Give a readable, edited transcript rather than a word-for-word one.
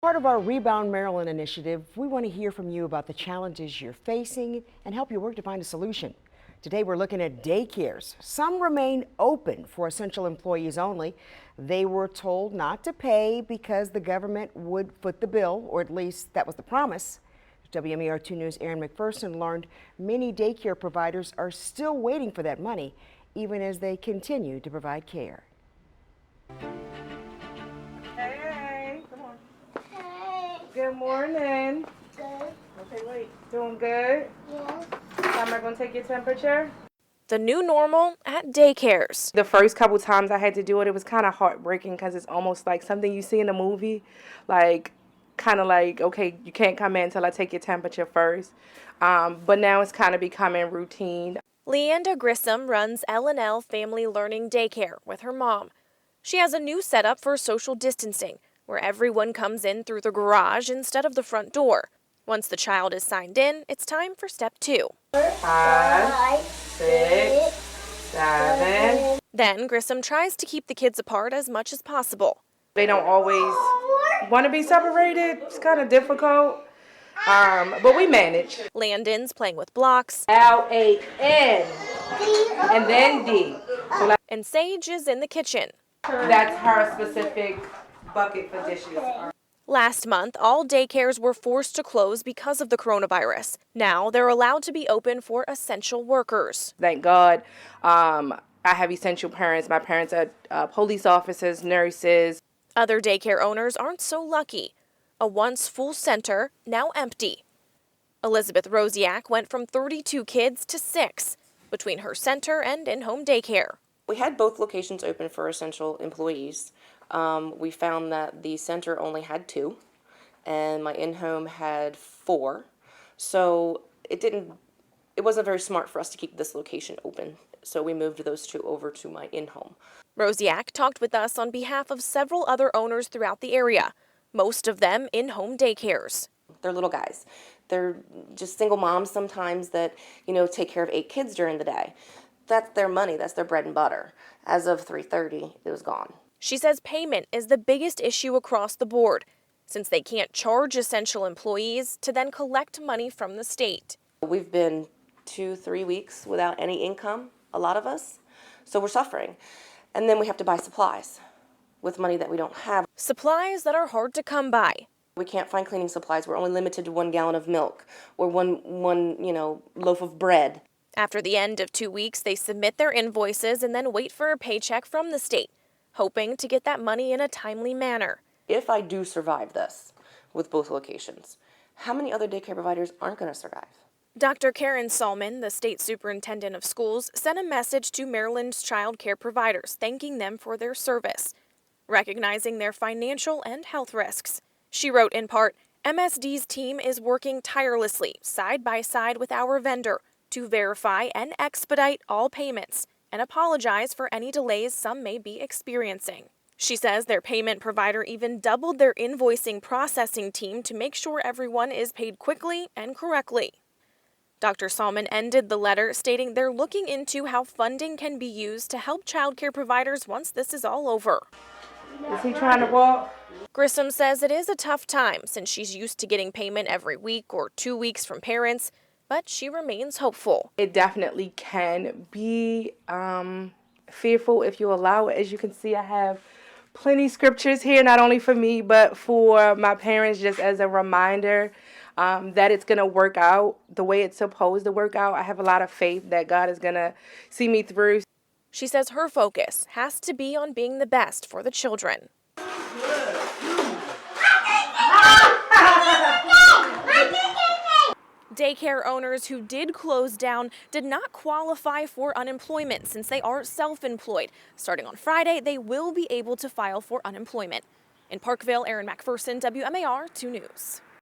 Part of our Rebound Maryland initiative, we want to hear from you about the challenges you're facing and help you work to find a solution. Today we're looking at daycares. Some remain open for essential employees only. They were told not to pay because the government would foot the bill, or at least that was the promise. WMAR 2 News' Aaron McPherson learned many daycare providers are still waiting for that money, even as they continue to provide care. Hey, come on. Hey. Good morning. Good. Okay, wait. Doing good? Yes. Am I going to take your temperature? The new normal at daycares. The first couple times I had to do it, it was kind of heartbreaking because it's almost like something you see in a movie. Like, kind of like, okay, you can't come in until I take your temperature first. But now it's kind of becoming routine. Leanda Grissom runs L&L Family Learning Daycare with her mom. She has a new setup for social distancing, where everyone comes in through the garage instead of the front door. Once the child is signed in, it's time for step 2. 5, 6, 7. Then Grissom tries to keep the kids apart as much as possible. They don't always want to be separated. It's kind of difficult, but we manage. Landon's playing with blocks. L-A-N, and then D. So And Sage is in the kitchen. that's her specific bucket for dishes. Last month, all daycares were forced to close because of the coronavirus. Now they're allowed to be open for essential workers. Thank God. I have essential parents. My parents are police officers, nurses. Other daycare owners aren't so lucky. A once full center, now empty. Elizabeth Rosiak went from 32 kids to 6 between her center and in-home daycare. We had both locations open for essential employees. We found that the center only had 2 and my in-home had 4. So it wasn't very smart for us to keep this location open. So we moved those 2 over to my in-home. Rosiak talked with us on behalf of several other owners throughout the area, most of them in-home daycares. They're little guys. They're just single moms sometimes that, take care of 8 kids during the day. That's their money. That's their bread and butter. As of 3:30, it was gone. She says payment is the biggest issue across the board, since they can't charge essential employees to then collect money from the state. We've been 2-3 weeks without any income, a lot of us, so we're suffering. And then we have to buy supplies with money that we don't have. Supplies that are hard to come by. We can't find cleaning supplies. We're only limited to 1 gallon of milk or one loaf of bread. After the end of 2 weeks, they submit their invoices and then wait for a paycheck from the state, hoping to get that money in a timely manner. If I do survive this with both locations, how many other daycare providers aren't going to survive? Dr. Karen Salman, the state superintendent of schools, sent a message to Maryland's child care providers thanking them for their service, recognizing their financial and health risks. She wrote in part, MSD's team is working tirelessly, side by side with our vendor, to verify and expedite all payments and apologize for any delays some may be experiencing. She says their payment provider even doubled their invoicing processing team to make sure everyone is paid quickly and correctly. Dr. Salman ended the letter stating they're looking into how funding can be used to help child care providers once this is all over. Is he trying to walk? Grissom says it is a tough time since she's used to getting payment every week or 2 weeks from parents, but she remains hopeful. It definitely can be fearful if you allow it. As you can see, I have plenty of scriptures here, not only for me, but for my parents, just as a reminder that it's going to work out the way it's supposed to work out. I have a lot of faith that God is going to see me through. She says her focus has to be on being the best for the children. Daycare owners who did close down did not qualify for unemployment since they are self-employed. Starting on Friday, they will be able to file for unemployment. In Parkville, Aaron McPherson, WMAR 2 News.